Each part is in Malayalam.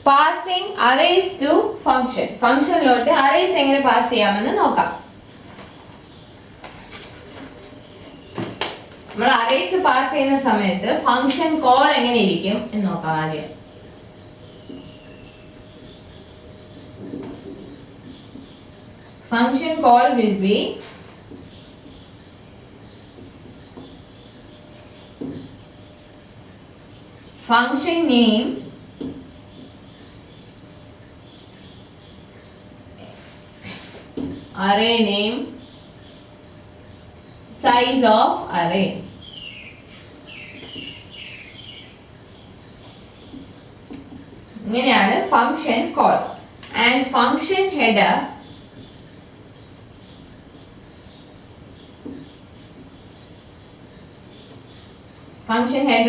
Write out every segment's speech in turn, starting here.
Passing arrays to function. ഫംഗ്ഷനിലോട്ട് അറേസ് എങ്ങനെ പാസ് ചെയ്യാമെന്ന് നോക്കാം. നമ്മൾ അറേസ് പാസ് ചെയ്യുന്ന സമയത്ത് ഫംഗ്ഷൻ കോൾ എങ്ങനെ ഇരിക്കും എന്ന് നോക്കാം ആദ്യം. Function call will be function name array name size of array. ഇങ്ങനെയാണ് function call. And function header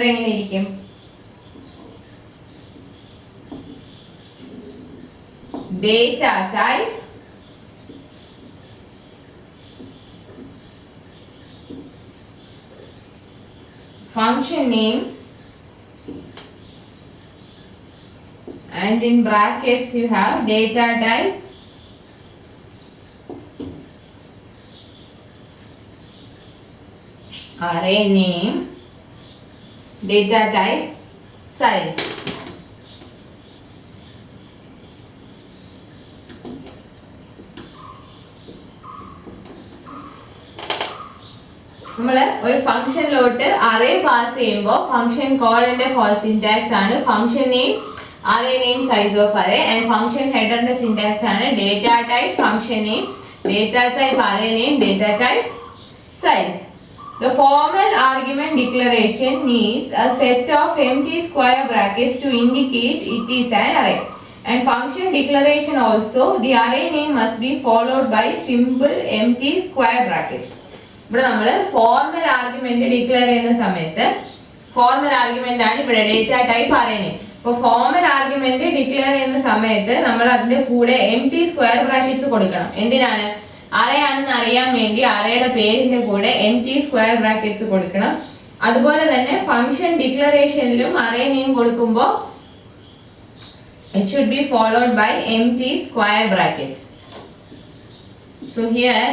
എങ്ങനെ ഇരിക്കും? data type function name and in brackets you have data type array name data type size. നമ്മൾ ഒരു ഫംഗ്ഷനിലോട്ട് അറേ പാസ് ചെയ്യുമ്പോൾ ഫംഗ്ഷൻ കോളിന്റെ സിന്റാക്സ് ആണ് function name array name size of array and function ഹെഡറിന്റെ സിന്റാക്സ് ആണ് data type function name data type array name data type size. The formal argument declaration needs a set of empty square brackets to indicate it is an array. And function declaration also, the array name must be followed by simple empty square brackets. ഇവിടെ നമ്മൾ ഫോർമൽ ആർഗ്യുമെന്റ് ഡിക്ലെയർ ചെയ്യുന്ന സമയത്ത് ഫോർമൽ ആർഗ്യുമെന്റ് ആണ് ഇവിടെ ഡേറ്റ ടൈപ്പ് അറേ നെയിം. അപ്പോൾ ഫോർമൽ ആർഗ്യുമെന്റ് ഡിക്ലെയർ ചെയ്യുന്ന സമയത്ത് നമ്മൾ അതിന്റെ കൂടെ എംപ്റ്റി സ്ക്വയർ ബ്രാക്കറ്റ്സ് കൊടുക്കണം. എന്തിനാണ്? അറേ ആണെന്ന് അറിയാൻ വേണ്ടി അറേയുടെ പേരിന്റെ കൂടെ എംപ്റ്റി സ്ക്വയർ ബ്രാക്കറ്റ്സ് കൊടുക്കണം. അതുപോലെ തന്നെ ഫംഗ്ഷൻ ഡിക്ലറേഷനിലും അറേ നെയിം കൊടുക്കുമ്പോൾ it should be followed by empty square brackets. So here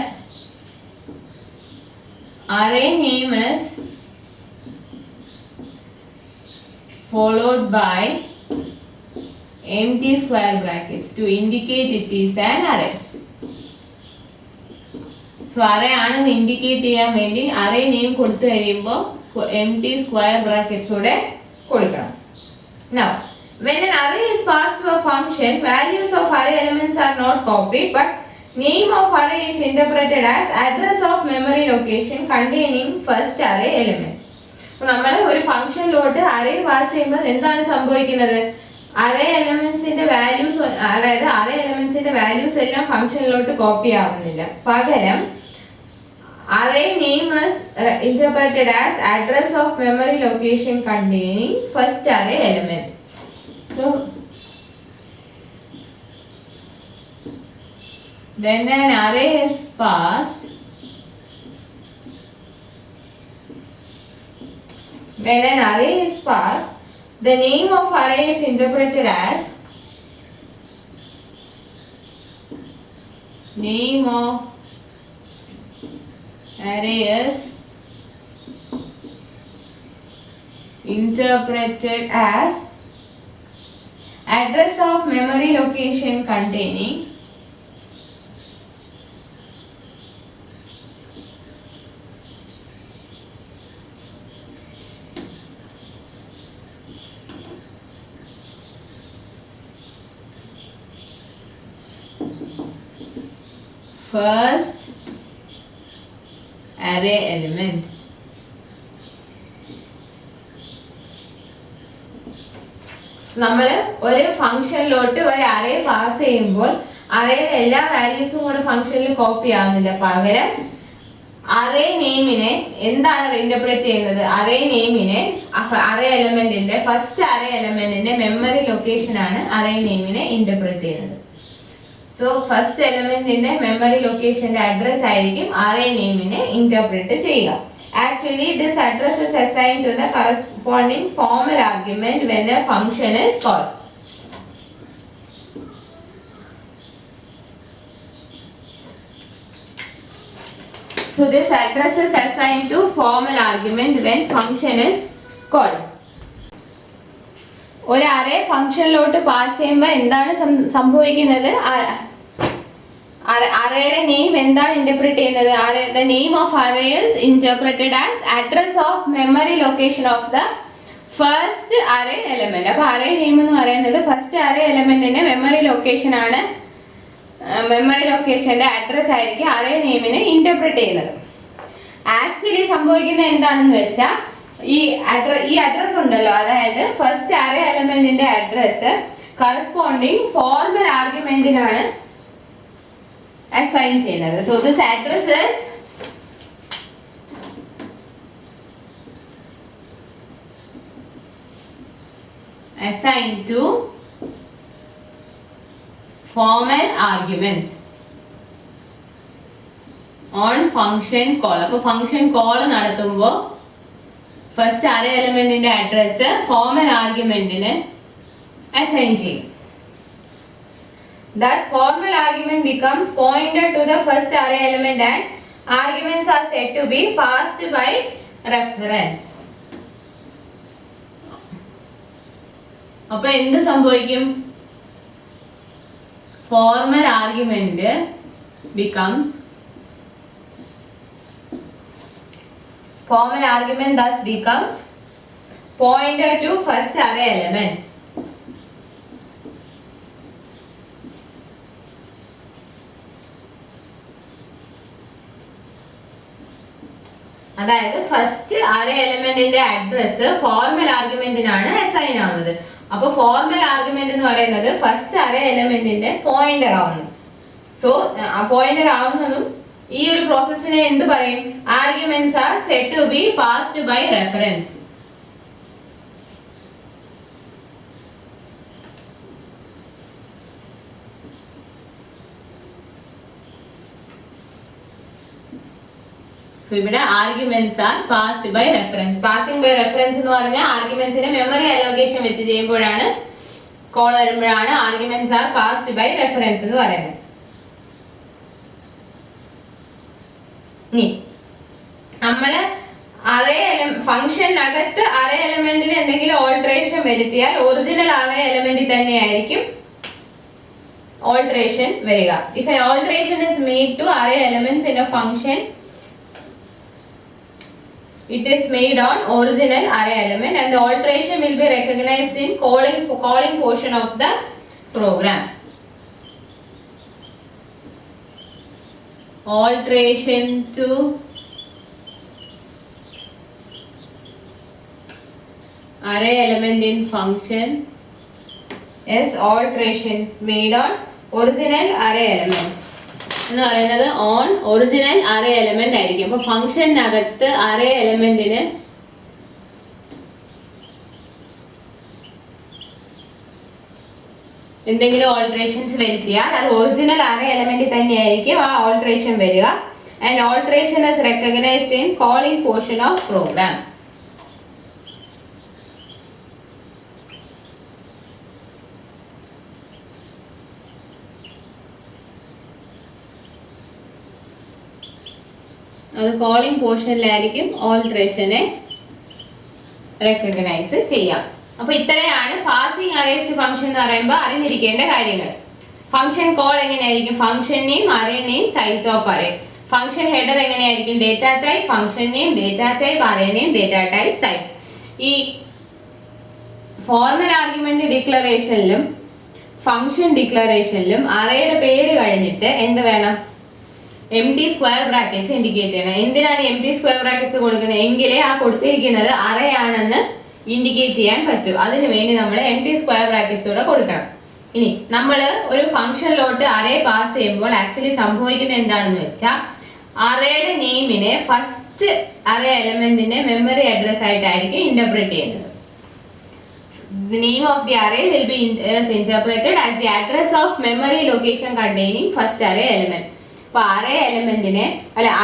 array name is followed by empty square brackets to indicate it is an array. So array ആണെന്ന് ഇൻഡിക്കേറ്റ് ചെയ്യാൻ വേണ്ടി array name കൊടുത്തു കഴിയുമ്പോൾ empty square brackets കൂടെ കൊടുക്കണം. Now when an array is passed to a function, values of array elements are not copied, but name of array is interpreted as address of memory location containing first array element. അപ്പോൾ നമ്മൾ ഒരു ഫംഗ്ഷനിലോട്ട് അറേ പാസ് ചെയ്യുമ്പോൾ എന്താണ് സംഭവിക്കുന്നത്? അറേ എലമെന്റ്സിന്റെ വാല്യൂസ്, അതായത് അറേ എലമെന്റ്സിന്റെ വാല്യൂസ് എല്ലാം ഫംഗ്ഷനിലോട്ട് കോപ്പി ആവുന്നില്ല. പകരം array name is interpreted as address of memory location containing first array element. So when an array is passed, the name of array is interpreted as name of array is interpreted as address of memory location containing first array element. നമ്മൾ ഒരു ഫംഗ്ഷനിലോട്ട് ഒരു അറേ പാസ് ചെയ്യുമ്പോൾ അറേയിലെ എല്ലാ വാല്യൂസും കൂടെ ഫംഗ്ഷനിൽ കോപ്പി ആവുന്നില്ല. പകരം അറേ നെയിമിനെ എന്താണ് ഇന്റർപ്രറ്റ് ചെയ്യുന്നത്? അറേ നെയിമിനെ അറേ എലമെന്റിന്റെ ഫസ്റ്റ് അറേ എലമെന്റിന്റെ മെമ്മറി ലൊക്കേഷൻ ആണ് അറേ നെയിമിനെ ഇന്റർപ്രറ്റ് ചെയ്യുന്നത്. സോ ഫസ്റ്റ് എലമെന്റിന്റെ മെമ്മറി ലൊക്കേഷന്റെ അഡ്രസ് ആയിരിക്കും അറേ നെയിമിനെ ഇന്റർപ്രറ്റ് ചെയ്യുക. Actually, this address is assigned to the corresponding formal argument when a function is called. So this address is assigned to formal argument when function is called. ഒരു അറേ ഫംഗ്ഷനിലോട്ട് പാസ് ചെയ്യുമ്പോൾ എന്താണ് സംഭവിക്കുന്നത്? അറേയുടെ നെയിം എന്താണ് ഇന്റർപ്രറ്റ് ചെയ്യുന്നത്? The name of array is interpreted as address of memory location of the first array element. അപ്പൊ അറേ നെയിം എന്ന് പറയുന്നത് ഫസ്റ്റ് അറേ എലമെന്റിന്റെ മെമ്മറി ലൊക്കേഷൻ ആണ്. മെമ്മറി ലൊക്കേഷന്റെ അഡ്രസ് ആയിരിക്കും അറേ നെയിമിനെ ഇന്റർപ്രറ്റ് ചെയ്യുന്നത്. ആക്ച്വലി സംഭവിക്കുന്നത് എന്താണെന്ന് വെച്ചാൽ ഈ അഡ്രസ് ഉണ്ടല്ലോ, അതായത് ഫസ്റ്റ് അറേ എലമെന്റിന്റെ അഡ്രസ് കറസ്പോണ്ടിങ് ഫോർമൽ ആർഗ്യുമെന്റിനാണ് അസൈൻ ചെയ്യുന്നത്. So this address is assigned to formal argument on function call. അപ്പോൾ ഫംഗ്ഷൻ കോൾ നടത്തുമ്പോൾ ഫസ്റ്റ് അറേ എലമെന്റിന്റെ അഡ്രസ് ഫോർമൽ ആർഗ്യുമെന്റിന് അസൈൻ ചെയ്യും. Thus formal argument becomes pointed to the first array element and arguments are said to be passed by reference. അപ്പോൾ എന്ത് സംഭവിക്കും? Formal argument becomes thus becomes pointer to first array element. അതായത് ഫസ്റ്റ് അറേ എലമെന്റിന്റെ അഡ്രസ് ഫോർമൽ ആർഗ്യുമെന്റിനാണ് അസൈൻ ആവുന്നത്. അപ്പൊ ഫോർമൽ ആർഗ്യുമെന്റ് എന്ന് പറയുന്നത് ഫസ്റ്റ് അറേ എലമെന്റിന്റെ പോയിന്റർ ആവുന്നു. സോ പോയിന്റർ ആവുന്നതും ഈ ഒരു പ്രോസസ്സിനെ എന്ത് പറയും? Arguments are said to be passed by reference. So ഇവിടെ arguments are passed by reference. Passing by reference എന്ന് പറഞ്ഞാൽ ആർഗ്യുമെന്റ്സിനെ മെമ്മറി അലോക്കേഷൻ വെച്ച് ചെയ്യുമ്പോഴാണ്, കോൾ വരുമ്പോഴാണ് arguments are passed by reference എന്ന് പറയുന്നത്. ഇനി നമ്മള് അറേ ഫംഗ്ഷനകത്ത് അറേ എലമെന്റിന് എന്തെങ്കിലും ഓൾട്ടറേഷൻ വരുത്തിയാൽ ഒറിജിനൽ അറേ എലമെന്റിൽ തന്നെയായിരിക്കും ഓൾട്ടറേഷൻ വരിക. If an alteration is made to array elements in a function, it is made on original array element and the alteration will be recognized in calling portion of the program. Alteration to array element in function is alteration made on original array element. എന്ന് പറയുന്നത് ഓൺ ഒറിജിനൽ അറേ എലമെന്റ് ആയിരിക്കും. അപ്പൊ ഫംഗ്ഷനകത്ത് അറേ എലമെന്റിന് എന്തെങ്കിലും ഓൾട്ടറേഷൻസ് വരുത്തിയാൽ അത് ഒറിജിനൽ അറേ എലമെന്റിൽ തന്നെയായിരിക്കും ആ ഓൾട്ടറേഷൻ വരിക. And alteration is recognized in calling portion of program. അത് കോളിംഗ് പോർഷനിലായിരിക്കും ഓൾട്ടറേഷനെ റെക്കഗ്നൈസ് ചെയ്യാം. അപ്പൊ ഇത്രയാണ് പാസിംഗ് അറേസ്റ്റ് ഫംഗ്ഷൻ എന്ന് പറയുമ്പോൾ അറിഞ്ഞിരിക്കേണ്ട കാര്യങ്ങൾ. ഫംഗ്ഷൻ കോൾ എങ്ങനെയായിരിക്കും? Function name, array name, size of array. Function header എങ്ങനെയായിരിക്കും? Data type, function name, data type, array name, data type, size. ഈ ഫോർമൽ ആർഗ്യുമെന്റ് ഡിക്ലറേഷനിലും ഫംഗ്ഷൻ ഡിക്ലറേഷനിലും അറേയുടെ പേര് കഴിഞ്ഞിട്ട് എന്ത് വേണം? empty സ്ക്വയർ ബ്രാക്കറ്റ്സ് ഇൻഡിക്കേറ്റ് ചെയ്യണം. എന്തിനാണ് empty സ്ക്വയർ ബ്രാക്കറ്റ്സ് കൊടുക്കുന്നത്? എങ്കിലേ ആ കൊടുത്തിരിക്കുന്നത് അറേ ആണെന്ന് ഇൻഡിക്കേറ്റ് ചെയ്യാൻ പറ്റും. അതിനു വേണ്ടി നമ്മൾ empty സ്ക്വയർ ബ്രാക്കറ്റ്സ് കൂടെ കൊടുക്കണം. ഇനി നമ്മൾ ഒരു ഫംഗ്ഷനിലോട്ട് അറേ പാസ് ചെയ്യുമ്പോൾ ആക്ച്വലി സംഭവിക്കുന്നത് എന്താണെന്ന് വെച്ചാൽ അറേയുടെ നെയിമിനെ ഫസ്റ്റ് അറേ എലമെന്റിന്റെ മെമ്മറി അഡ്രസ് ആയിട്ടായിരിക്കും ഇന്റർപ്രറ്റ് ചെയ്യുന്നത്. The name of the array will be interpreted as the address of memory location containing first array element. അപ്പോൾ അറേ എലമെന്റിനെ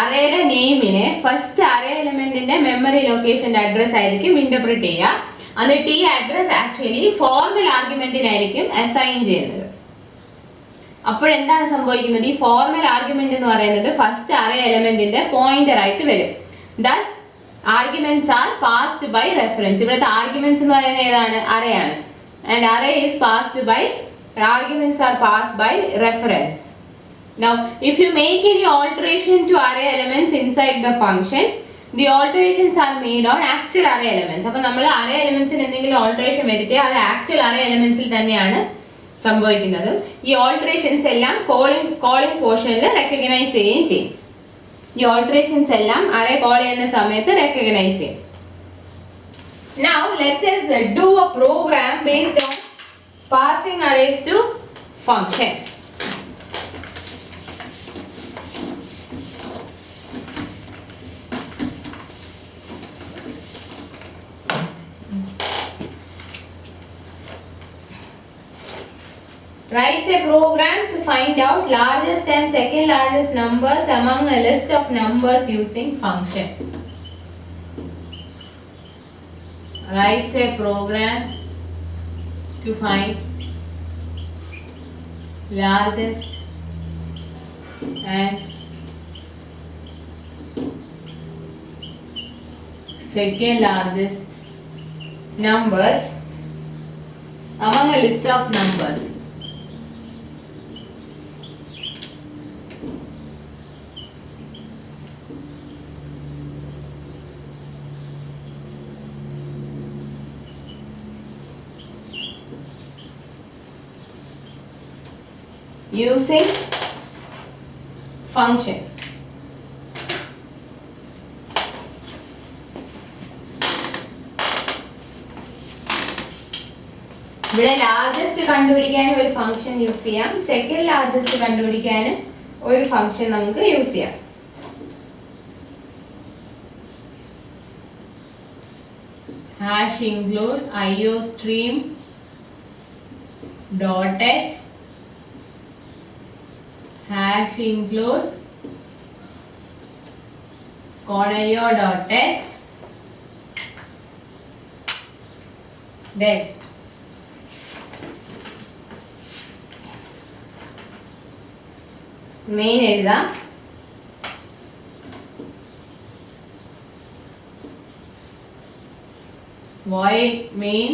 അറേയുടെ നെയിമിനെ ഫസ്റ്റ് അറേ എലമെന്റിന്റെ മെമ്മറി ലൊക്കേഷന്റെ അഡ്രസ് ആയിരിക്കും ഇന്റർപ്രറ്റ് ചെയ്യുക. എന്നിട്ട് ഈ അഡ്രസ് ആക്ച്വലി ഫോർമൽ ആർഗ്യുമെന്റിനായിരിക്കും അസൈൻ ചെയ്യുന്നത്. അപ്പോഴെന്താണ് സംഭവിക്കുന്നത്? ഈ ഫോർമൽ ആർഗ്യുമെന്റ് എന്ന് പറയുന്നത് ഫസ്റ്റ് അറേ എലമെന്റിന്റെ പോയിന്റർ ആയിട്ട് വരും. Thus arguments are passed by reference. ഇവിടുത്തെ ആർഗ്യുമെന്റ്സ് എന്ന് പറയുന്നത് ഏതാണ്? അറേ ആണ്. And array is passed by arguments are passed by reference. Now if you make any alteration to array elements inside the function, the alterations are made on actual array elements. അപ്പോൾ നമ്മൾ array elementsന് എന്തെങ്കിലും alteration വരുത്തിയാൽ അത് actual array elementsൽ തന്നെയാണ് സംഭവിക്കുന്നത്. ഈ alterations എല്ലാം calling portionൽ recognize ചെയ്യുകയും ചെയ്യും. ഈ alterations എല്ലാം array call ചെയ്യുന്ന സമയത്ത് recognize ചെയ്യും. Now let us do a program based on passing arrays to function. Write a program to find out largest and second largest numbers among a list of numbers using function. Write a program to find largest and second largest numbers among a list of numbers. Using function. ഇവിടെ ലാർജസ്റ്റ് കണ്ടുപിടിക്കാൻ ഒരു ഫംഗ്ഷൻ യൂസ് ചെയ്യാം, സെക്കൻഡ് ലാർജസ്റ്റ് കണ്ടുപിടിക്കാൻ ഒരു ഫംഗ്ഷൻ നമുക്ക് യൂസ് ചെയ്യാം. Hash include iostream dot h hash include conio.h then main എഴുതാം. void main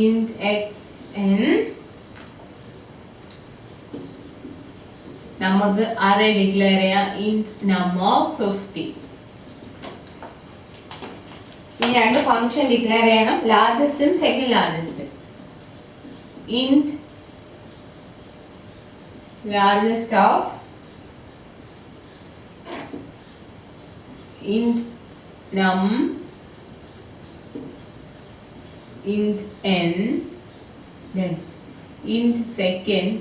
int xn നമുക്ക് array declare ചെയ്യാം int num of 50. ഈ രണ്ട് ഫംഗ്ഷൻ ഡിക്ലെയർ ചെയ്യണം, ലാർജസ്റ്റും second ലാർജസ്റ്റും. int largest of int num int n then int second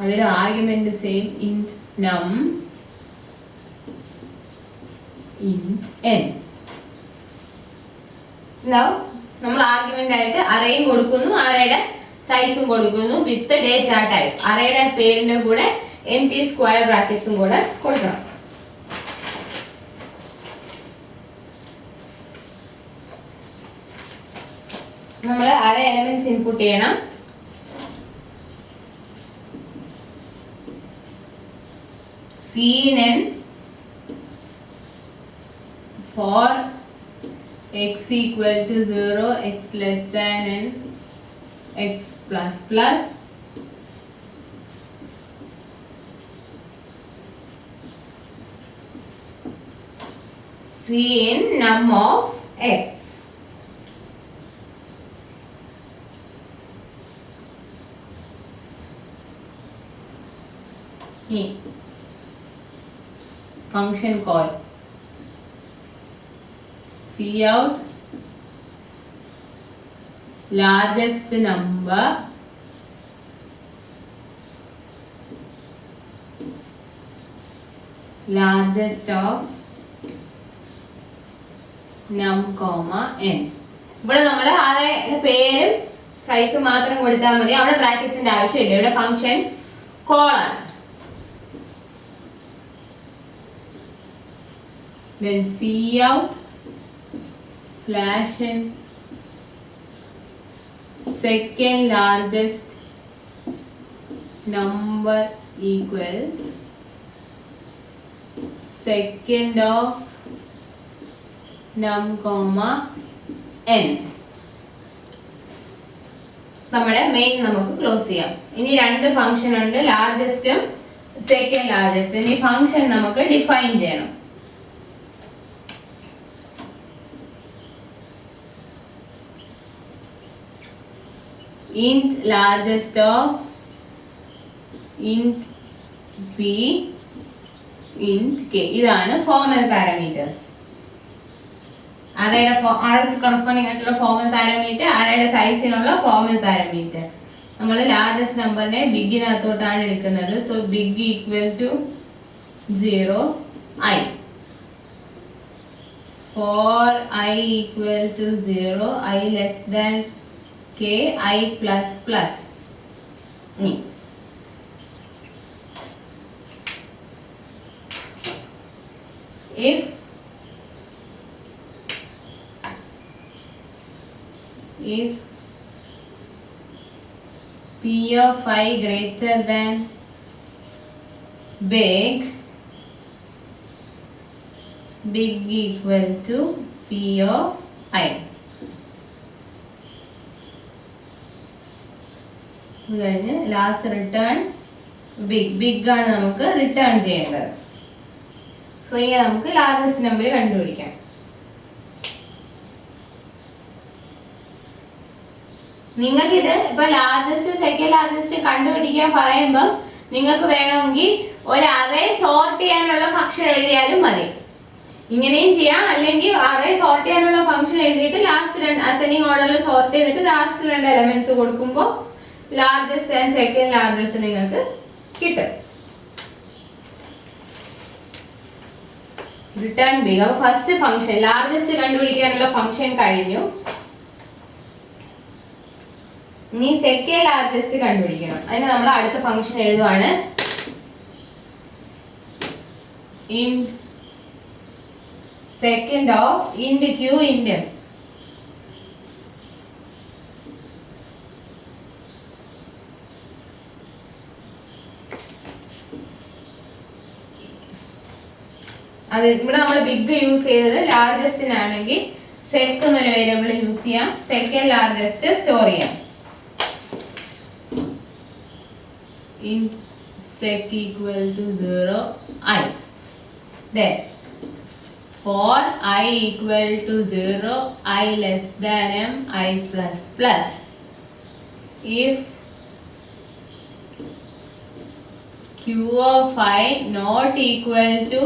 അതിൽ argument same int num int n. Now നമ്മൾ ആർഗ്യുമെന്റ് ആയിട്ട് അറേയും കൊടുക്കുന്നു, അറേയുടെ സൈസും കൊടുക്കുന്നു വിത്ത് ഡേറ്റ ടൈപ്പ്. അറേയുടെ പേരിന്റെ കൂടെ empty സ്ക്വയർ ബ്രാക്കറ്റ്സും കൂടെ കൊടുക്കണം. നമ്മൾ അറേ എലിമെന്റ്സ് ഇൻപുട്ട് ചെയ്യണം. cnn for x equal to 0, x less than n, x plus plus cn num of x. Function call cout largest number largest of num comma n. ഇവിടെ നമ്മൾ അറേയുടെ പേരും സൈസും മാത്രം കൊടുത്താൽ മതി, അവിടെ ബ്രാക്കറ്റ്സിന്റെ ആവശ്യമില്ല. ഇവിടെ ഫംഗ്ഷൻ കോൾ ആണ്. then cout slash n second largest number equals second of num comma n. നമ്മുടെ മെയിൻ നമുക്ക് ക്ലോസ് ചെയ്യാം. ഇനി രണ്ട് ഫംഗ്ഷൻ ഉണ്ട്, ലാർജസ്റ്റും സെക്കൻഡ് ലാർജസ്റ്റ്. ഇനി ഫംഗ്ഷൻ നമുക്ക് ഡിഫൈൻ ചെയ്യണം. int largest of int p int k. ഇതാണ് ഫോർമൽ പാരാമീറ്റേഴ്സ്. അറേയുടെ കറസ്പോണ്ടിങ് ആയിട്ടുള്ള ഫോർമൽ പാരാമീറ്റർ, അറേയുടെ സൈസിനുള്ള ഫോർമൽ പാരാമീറ്റർ. നമ്മൾ ലാർജസ്റ്റ് നമ്പറിനെ ബിഗിനകത്തോട്ടാണ് എടുക്കുന്നത്. So big equal to 0 i. for I equal to 0, I less than k, I plus plus. If p of I greater than big equal to p of I. കഴിഞ്ഞ് ലാസ്റ്റ് റിട്ടേൺ ബിഗ് ആണ് നമുക്ക് റിട്ടേൺ ചെയ്യേണ്ടത്. സോ ഇനി നമുക്ക് ലാർജസ്റ്റ് നമ്പർ കണ്ടുപിടിക്കാം. നിങ്ങൾക്കിത് ഇപ്പൊ ലാർജസ്റ്റ് സെക്കൻഡ് ലാർജസ്റ്റ് കണ്ടുപിടിക്കാൻ പറയുമ്പോൾ നിങ്ങൾക്ക് വേണമെങ്കിൽ ഒരു അറേ സോർട്ട് ചെയ്യാനുള്ള ഫംഗ്ഷൻ എഴുതിയാലും മതി. ഇങ്ങനെയും ചെയ്യാം, അല്ലെങ്കിൽ അറേ സോർട്ട് ചെയ്യാനുള്ള ഫംഗ്ഷൻ എഴുതിയിട്ട് ലാസ്റ്റ് രണ്ട് അസെൻഡിങ് ഓർഡറിൽ സോർട്ട് ചെയ്തിട്ട് ലാസ്റ്റ് രണ്ട് എലമെന്റ്സ് കൊടുക്കുമ്പോൾ ലാർജസ്റ്റ് ആൻഡ് സെക്കൻഡ് ലാർജസ്റ്റ് നിങ്ങൾക്ക് കിട്ടും. Return big. അപ്പൊ ഫസ്റ്റ് ഫംഗ്ഷൻ ലാർജസ്റ്റ് കണ്ടുപിടിക്കാനുള്ള ഫംഗ്ഷൻ കഴിഞ്ഞു. ഇനി സെക്കൻഡ് ലാർജസ്റ്റ് കണ്ടുപിടിക്കണം. അതിന് നമ്മൾ അടുത്ത ഫംഗ്ഷൻ എഴുതുവാണ്. int second of int q int m. അത് ഇവിടെ നമ്മൾ ബിഗ് യൂസ് ചെയ്തത് ലാർജസ്റ്റിനാണെങ്കിൽ സെക് എന്നൊരു വേരിയബിൾ യൂസ് ചെയ്യാം. സെക്കൻഡ് ലാർജസ്റ്റ് സ്റ്റോർ ചെയ്യാം. int sec equal to 0 I. Then for I equal to 0, I less than m, I plus plus. If q of I not equal to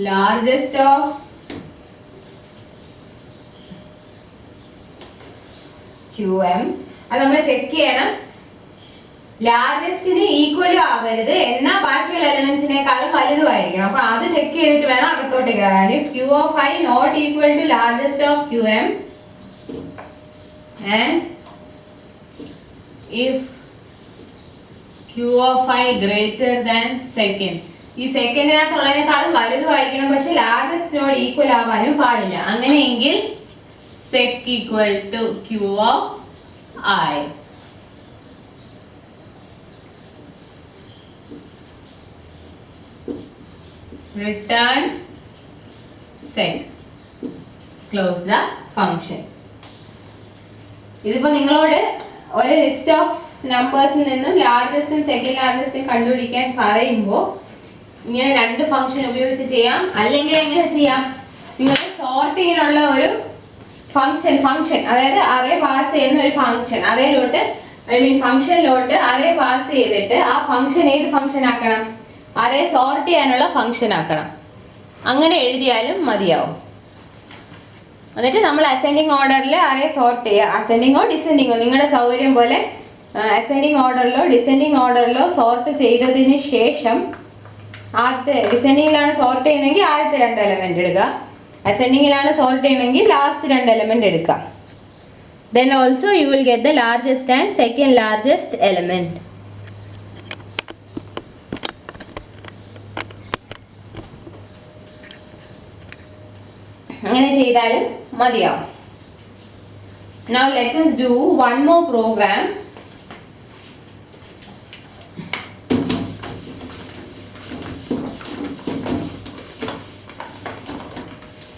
largest of qm, അത് നമ്മൾ ചെക്ക് ചെയ്യണം. ലാർജസ്റ്റിന് ഈക്വലും ആവരുത്, എന്നാൽ ബാക്കിയുള്ള എലമെന്റ്സിനേക്കാളും വലുതുമായിരിക്കണം. അപ്പൊ അത് ചെക്ക് ചെയ്തിട്ട് വേണം അകത്തോട്ട് കയറാൻ. If q of I not equal to largest of qm and if q of I greater than second, ഈ സെക്കൻഡിനകത്തുള്ളതിനേക്കാളും വലുതുമായിരിക്കണം, പക്ഷെ ലാർജസ്റ്റിനോട് ഈക്വൽ ആവാനും പാടില്ല. അങ്ങനെയെങ്കിൽ sec equal to q of I. Return sec. Close the function. ഇതിപ്പോ നിങ്ങളോട് ഒരു ലിസ്റ്റ് ഓഫ് നമ്പേഴ്സിൽ നിന്നും ലാർജസ്റ്റും സെക്കൻഡ് ലാർജസ്റ്റും കണ്ടുപിടിക്കാൻ പറയുമ്പോൾ ഇങ്ങനെ രണ്ട് ഫംഗ്ഷൻ ഉപയോഗിച്ച് ചെയ്യാം. അല്ലെങ്കിൽ എങ്ങനെ ചെയ്യാം? നിങ്ങൾ സോർട്ടിങ്ങിനുള്ള ഒരു ഫംഗ്ഷൻ അതായത് അറേ പാസ് ചെയ്യുന്ന ഒരു ഫംഗ്ഷൻ അറേയിലോട്ട് ഫംഗ്ഷനിലോട്ട് അറേ പാസ് ചെയ്തിട്ട് ആ ഫംഗ്ഷൻ ഏത് ഫംഗ്ഷൻ ആക്കണം? അറേ സോർട്ട് ചെയ്യാനുള്ള ഫംഗ്ഷൻ ആക്കണം. അങ്ങനെ എഴുതിയാലും മതിയാവും. എന്നിട്ട് നമ്മൾ അസെൻഡിങ് ഓർഡറിൽ അറേ സോർട്ട് ചെയ്യുക. അസെൻഡിങ്ങോ ഡിസെൻഡിങ്ങോ നിങ്ങളുടെ സൗകര്യം പോലെ അസെൻഡിങ് ഓർഡറിലോ ഡിസെൻഡിങ് ഓർഡറിലോ സോർട്ട് ചെയ്തതിന് ശേഷം ആദ്യത്തെ ഡിസെൻഡിങ്ങിലാണ് സോർട്ട് ചെയ്യുന്നതെങ്കിൽ ആദ്യത്തെ രണ്ട് എലമെന്റ് എടുക്കുക. അസെൻഡിങ്ങിലാണ് സോർട്ട് ചെയ്യണമെങ്കിൽ ലാസ്റ്റ് രണ്ട് എലമെന്റ് എടുക്കുക. Then also you will get the largest and second largest element. അങ്ങനെ ചെയ്താലും മതിയാവും. Now let us do one more program.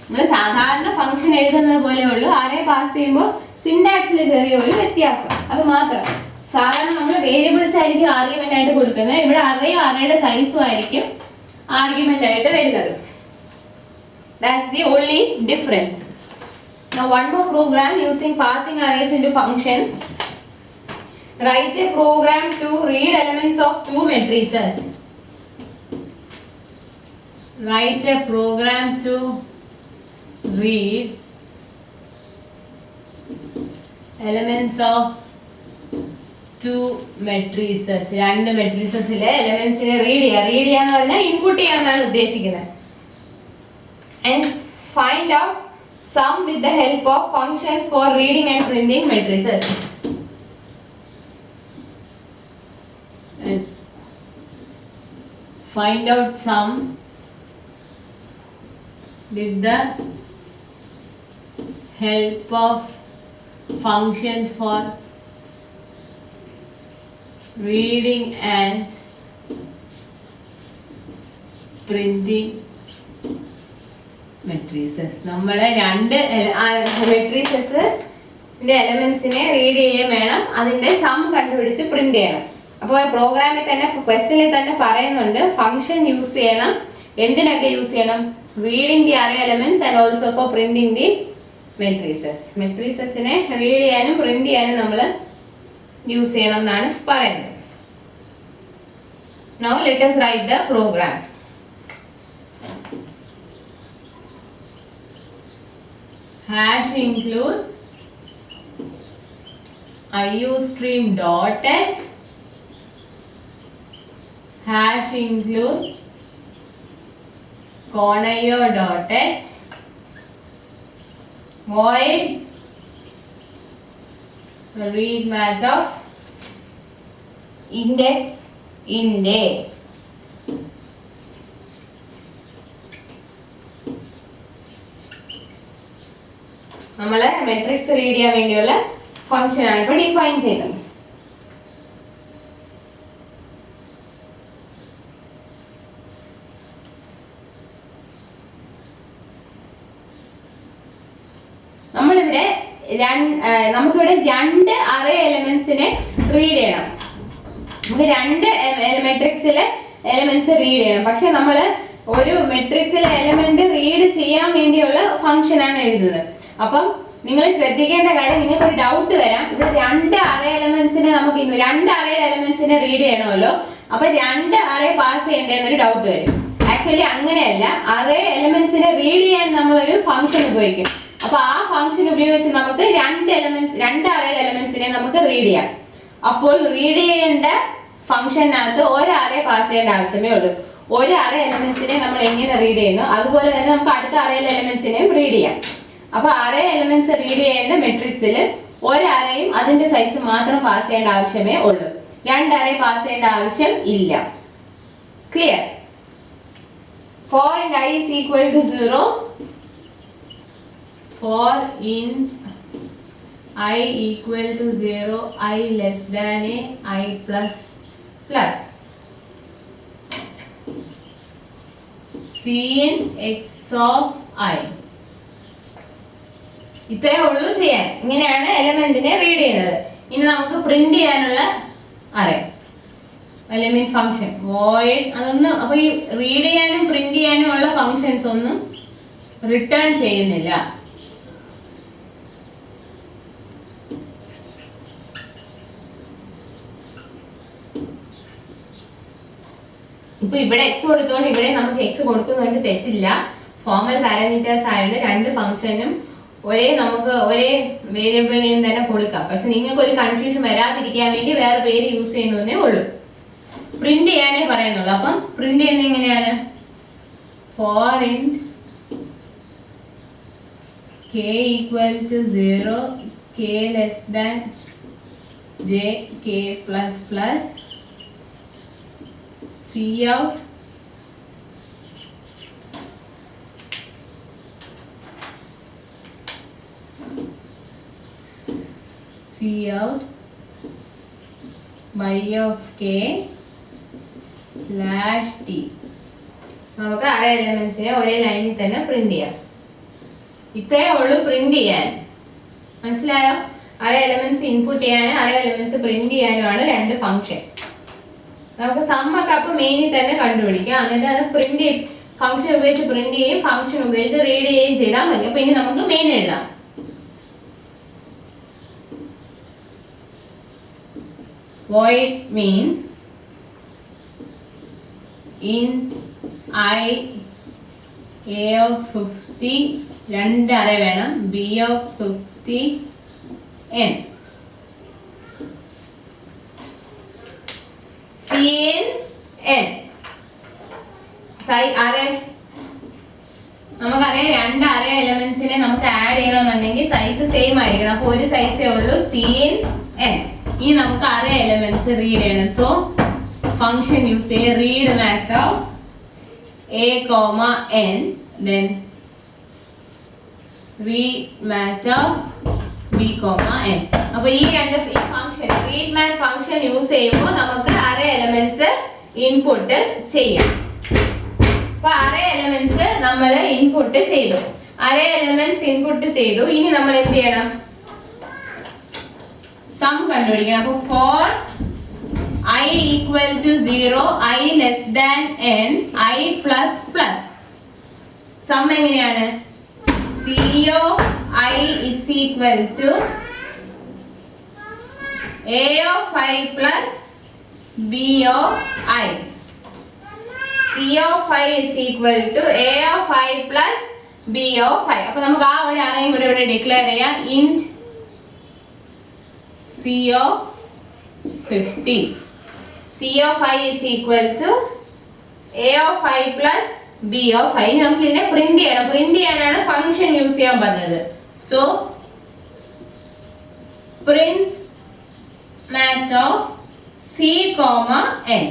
നമ്മൾ സാധാരണ ഫംഗ്ഷൻ എഴുതുന്നത് പോലെ ഉള്ളൂ. അറേ പാസ് ചെയ്യുമ്പോൾ സിന്റാക്സിൽ ചെറിയ ഒരു വ്യത്യാസം, അത് മാത്രം. സാധാരണ നമ്മൾ വേരിയബിൾസ് ആയിരിക്കും ആർഗ്യുമെന്റ് ആയിട്ട് കൊടുക്കുന്നത്. ഇവിടെ അറേയും അറേയുടെ സൈസും ആയിരിക്കും ആർഗ്യുമെന്റ് ആയിട്ട് വരുന്നത്. That's the only difference. Now one more program using passing arrays into function. Write a program to read elements of two matrices. Write a program to read elements of two matrices. രണ്ട് മെട്രിസസിലെ എലമെന്റ്സിനെ റീഡ് ചെയ്യാന്ന് പറഞ്ഞാൽ ഇൻപുട്ട് ചെയ്യാന്നാണ് ഉദ്ദേശിക്കുന്നത്. And find out sum with the help of functions for reading and printing matrices. And find out sum with the help of functions for reading and printing matrices. നമ്മൾ രണ്ട് മെട്രിസസിന്റെ എലമെന്റ്സിനെ റീഡ് ചെയ്യാൻ വേണം, അതിന്റെ സം കണ്ടുപിടിച്ച് പ്രിന്റ് ചെയ്യണം. അപ്പോൾ പ്രോഗ്രാമിൽ തന്നെ ക്വസ്റ്റ്യനിൽ തന്നെ പറയുന്നുണ്ട് ഫംഗ്ഷൻ യൂസ് ചെയ്യണം. എന്തിനൊക്കെ യൂസ് ചെയ്യണം? Reading the array elements and also for printing the matrices. മെട്രിസസിനെ റീഡ് ചെയ്യാനും പ്രിന്റ് ചെയ്യാനും നമ്മൾ യൂസ് ചെയ്യണം എന്നാണ് പറയുന്നത്. Now let us write the program. Hash include iustream dot h, hash include conio dot h, void read match of index int a. നമ്മളെ മെട്രിക്സ് റീഡ് ചെയ്യാൻ വേണ്ടിയുള്ള ഫംഗ്ഷൻ ആണ് ഇപ്പോൾ ഡിഫൈൻ ചെയ്തത്. നമ്മളിവിടെ നമുക്കിവിടെ രണ്ട് അറേ എലമെന്റ്സിനെ റീഡ് ചെയ്യണം. നമുക്ക് രണ്ട് മെട്രിക്സിലെ എലമെന്റ്സ് റീഡ് ചെയ്യണം. പക്ഷെ നമ്മൾ ഒരു മെട്രിക്സിലെ എലമെന്റ് റീഡ് ചെയ്യാൻ വേണ്ടിയുള്ള ഫംഗ്ഷൻ ആണ് എഴുതുന്നത്. അപ്പം നിങ്ങൾ ശ്രദ്ധിക്കേണ്ട കാര്യം, നിങ്ങൾക്ക് ഒരു ഡൗട്ട് വരാം, ഇവിടെ രണ്ട് അറേ എലമെന്റ്സിനെ നമുക്ക് രണ്ട് അറേയുടെ എലമെന്റ്സിനെ റീഡ് ചെയ്യണമല്ലോ, അപ്പൊ രണ്ട് അറേ പാസ് ചെയ്യേണ്ടതെന്നൊരു ഡൗട്ട് വരും. ആക്ച്വലി അങ്ങനെയല്ല, അറേ എലമെന്റ്സിനെ റീഡ് ചെയ്യാൻ നമ്മളൊരു ഫംഗ്ഷൻ ഉപയോഗിക്കും. അപ്പൊ ആ ഫംഗ്ഷൻ ഉപയോഗിച്ച് നമുക്ക് രണ്ട് അറേയുടെ എലമെന്റ്സിനെ നമുക്ക് റീഡ് ചെയ്യാം. അപ്പോൾ റീഡ് ചെയ്യേണ്ട ഫംഗ്ഷനകത്ത് ഒരു അറേ പാസ് ചെയ്യേണ്ട ആവശ്യമേ ഉള്ളൂ. ഒരു അറേ എലമെന്റ്സിനെ നമ്മൾ എങ്ങനെ റീഡ് ചെയ്യുന്നു അതുപോലെ തന്നെ നമുക്ക് അടുത്ത അറേയിലെ എലമെന്റ്സിനെയും റീഡ് ചെയ്യാം. അപ്പൊ അറേ എലമെന്റ്സ് റീഡ് ചെയ്യേണ്ട മെട്രിക്സിൽ ഒരു അറേയും അതിന്റെ സൈസ് മാത്രം പാസ് ചെയ്യേണ്ട ആവശ്യമേ ഉള്ളൂ. രണ്ട് അറേ പാസ് ചെയ്യേണ്ട ആവശ്യം ഇല്ല. Clear? For int I is equal to 0, for int I equal to 0, I less than a, I plus plus. Cin x of I. ഇത്രേ ഉള്ളൂ ചെയ്യാൻ. ഇങ്ങനെയാണ് എലമെന്റിനെ റീഡ് ചെയ്യുന്നത്. ഇനി നമുക്ക് പ്രിന്റ് ചെയ്യാനുള്ള അറേ എലമെന്റ് ഫംഗ്ഷൻ void അതൊന്നും, അപ്പൊ ഈ റീഡ് ചെയ്യാനും പ്രിന്റ് ചെയ്യാനും ഉള്ള ഫംഗ്ഷൻസ് ഒന്നും റിട്ടേൺ ചെയ്യുന്നില്ല. ഇപ്പൊ ഇവിടെ എക്സ് കൊടുത്തോണ്ട് ഇവിടെ നമുക്ക് എക്സ് കൊടുക്കുന്നതുകൊണ്ട് തെറ്റില്ല. ഫോർമൽ പാരാമീറ്റേഴ്സ് ആയതുകൊണ്ട് രണ്ട് ഫംഗ്ഷനും നമുക്ക് ഒരേ വേരിയബിൾ നെയിം തന്നെ കൊടുക്കാം. പക്ഷെ നിങ്ങൾക്ക് ഒരു കൺഫ്യൂഷൻ വരാതിരിക്കാൻ വേണ്ടി വേറെ പേര് യൂസ് ചെയ്യുന്നതേ ഉള്ളൂ. പ്രിന്റ് ചെയ്യാനേ പറയുന്നുള്ളൂ. അപ്പം പ്രിന്റ് ചെയ്യുന്നത് എങ്ങനെയാണ്? for int k equal to 0, k less than j, k plus plus, cout Cout by of k /t. നമുക്ക് അറേ എലമെന്റ്സിനെ ഒരേ ലൈനിൽ തന്നെ പ്രിന്റ് ചെയ്യാം. ഇത്രയേ ഉള്ളൂ പ്രിന്റ് ചെയ്യാൻ. മനസ്സിലായോ? അറേ എലമെന്റ്സ് ഇൻപുട്ട് ചെയ്യാനും അറേ എലമെന്റ്സ് പ്രിന്റ് ചെയ്യാനുമാണ് രണ്ട് ഫംഗ്ഷൻ. നമുക്ക് സമ്മൊക്കെ അപ്പൊ മെയിനിൽ തന്നെ കണ്ടുപിടിക്കാം. എന്നിട്ട് അത് പ്രിന്റ് ഫംഗ്ഷൻ ഉപയോഗിച്ച് പ്രിന്റ് ചെയ്യും, ഫംഗ്ഷൻ ഉപയോഗിച്ച് റീഡ് ചെയ്യുകയും ചെയ്താൽ മതി. അപ്പൊ ഇനി നമുക്ക് മെയിൻ എഴുതാം. void mean int I a of 50 രണ്ട് അറേ വേണം, b of 50 n, cin n. Array നമുക്കറിയാം രണ്ട് അറേ എലമെന്റ്സിനെ നമുക്ക് ആഡ് ചെയ്യണമെന്നുണ്ടെങ്കിൽ സൈസ് സെയിം ആയിരിക്കണം. അപ്പൊ ഒരു സൈസേ ഉള്ളൂ, cin n. ഇനി നമുക്ക് അറേ എലമെന്റ്സ് റീഡ് ചെയ്യണം. സോ ഫംഗ്ഷൻ യൂസ് ചെയ്യ read math of a, n, then read math of b, n. അപ്പോൾ ഈ function read math function use ചെയ്യുമ്പോൾ നമുക്ക് അറേ എലമെന്റ്സ് ഇൻപുട്ട് ചെയ്യാം. അപ്പോൾ അറേ എലമെന്റ്സ് നമ്മൾ ഇൻപുട്ട് ചെയ്തു. അറേ എലമെന്റ്സ് ഇൻപുട്ട് ചെയ്തു. ഇനി നമ്മൾ എന്ത് ചെയ്യണം? സം കണ്ടുപിടിക്കണം. അപ്പോൾ four I equal to 0, I less than n, I plus plus. Sum എങ്ങനെയാണ്? C of I is equal to A of I plus B of I. C of I is equal to A of I plus B of I. അപ്പോൾ നമുക്ക് ആ ഒരു അറേയും കൂടെ ഇവിടെ ഡിക്ലെയർ ചെയ്യാം. int C of 50. C of I is equal to A of I plus B of I. നമുക്ക് ഇതിനെ പ്രിന്റ് ചെയ്യണം. പ്രിന്റ് ചെയ്യാനാണ് ഫംഗ്ഷൻ യൂസ് ചെയ്യാൻ പറഞ്ഞത്. So print math of C, n.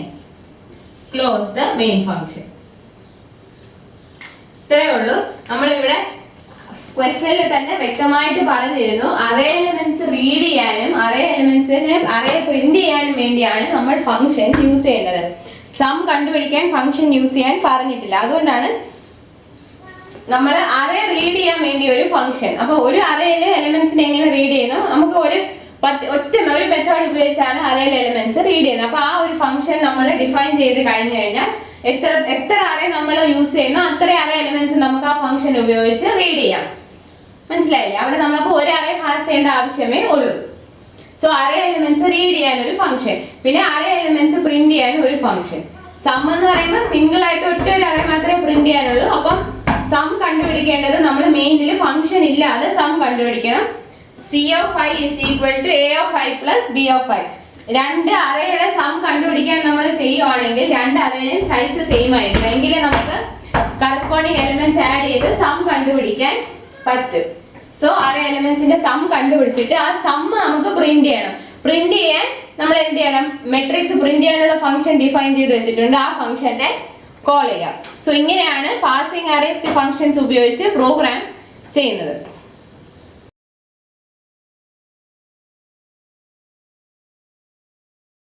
Close the main function. ഇത്രയേ ഉള്ളൂ. നമ്മളിവിടെ ക്വസ്റ്റനിൽ തന്നെ വ്യക്തമായിട്ട് പറഞ്ഞിരുന്നു അറേ എലമെന്റ്സ് റീഡ് ചെയ്യാനും അറേ എലമെന്റ്സിനെ അറേ പ്രിന്റ് ചെയ്യാനും വേണ്ടിയാണ് നമ്മൾ ഫംഗ്ഷൻ യൂസ് ചെയ്യേണ്ടത്. സം കണ്ടുപിടിക്കാൻ ഫംഗ്ഷൻ യൂസ് ചെയ്യാൻ പറഞ്ഞിട്ടില്ല. അതുകൊണ്ടാണ് നമ്മൾ അറേ റീഡ് ചെയ്യാൻ വേണ്ടി ഒരു ഫംഗ്ഷൻ. അപ്പോൾ ഒരു അറേയിലെ എലമെന്റ്സിനെ എങ്ങനെ റീഡ് ചെയ്യുന്നു? നമുക്ക് ഒരു മെത്തേഡ് ഉപയോഗിച്ചാണ് അറേയിലെ എലമെന്റ്സ് റീഡ് ചെയ്യുന്നത്. അപ്പോൾ ആ ഒരു ഫംഗ്ഷൻ നമ്മൾ ഡിഫൈൻ ചെയ്ത് കഴിഞ്ഞു കഴിഞ്ഞാൽ എത്ര അറേ നമ്മൾ യൂസ് ചെയ്യുന്നു അത്ര അറേ എലമെന്റ്സ് നമുക്ക് ആ ഫംഗ്ഷൻ ഉപയോഗിച്ച് റീഡ് ചെയ്യാം. മനസ്സിലായില്ലേ? അവിടെ നമ്മളിപ്പോൾ ഒരു അറേ പാസ് ചെയ്യേണ്ട ആവശ്യമേ ഉള്ളൂ. സോ അറേ എലമെന്റ്സ് റീഡ് ചെയ്യാൻ ഒരു ഫംഗ്ഷൻ, പിന്നെ അറേ എലമെന്റ്സ് പ്രിന്റ് ചെയ്യാൻ ഒരു ഫംഗ്ഷൻ. സം എന്ന് പറയുമ്പോൾ സിംഗിൾ ആയിട്ട് ഒറ്റ ഒരു അറേ മാത്രമേ പ്രിന്റ് ചെയ്യാനുള്ളൂ. അപ്പം സം കണ്ടുപിടിക്കേണ്ടത് നമ്മൾ മെയിനിൽ ഫംഗ്ഷൻ ഇല്ലാതെ സം കണ്ടുപിടിക്കണം. C of I is equal to A of I plus B of I. രണ്ട് അറേയുടെ സം കണ്ടുപിടിക്കാൻ നമ്മൾ ചെയ്യുവാണെങ്കിൽ രണ്ട് അറേയുടെയും സൈസ് സെയിം ആയിരിക്കും. എങ്കിലേ നമുക്ക് കറസ്പോണ്ടിങ് എലമെന്റ്സ് ആഡ് ചെയ്ത് സം കണ്ടുപിടിക്കാൻ പറ്റും. സോ അറേ എലമെന്റ്സിന്റെ സം കണ്ടുപിടിച്ചിട്ട് ആ സം നമുക്ക് പ്രിന്റ് ചെയ്യണം. പ്രിന്റ് ചെയ്യാൻ നമ്മൾ എന്ത് ചെയ്യണം? മെട്രിക്സ് പ്രിന്റ് ചെയ്യാനുള്ള ഫംഗ്ഷൻ ഡിഫൈൻ ചെയ്ത് വെച്ചിട്ടുണ്ട്. ആ ഫംഗ്ഷനെ കോൾ ചെയ്യാം. സോ ഇങ്ങനെയാണ് പാസിംഗ് അറേസ്റ്റ് ഫംഗ്ഷൻസ് ഉപയോഗിച്ച് പ്രോഗ്രാം ചെയ്യുന്നത്.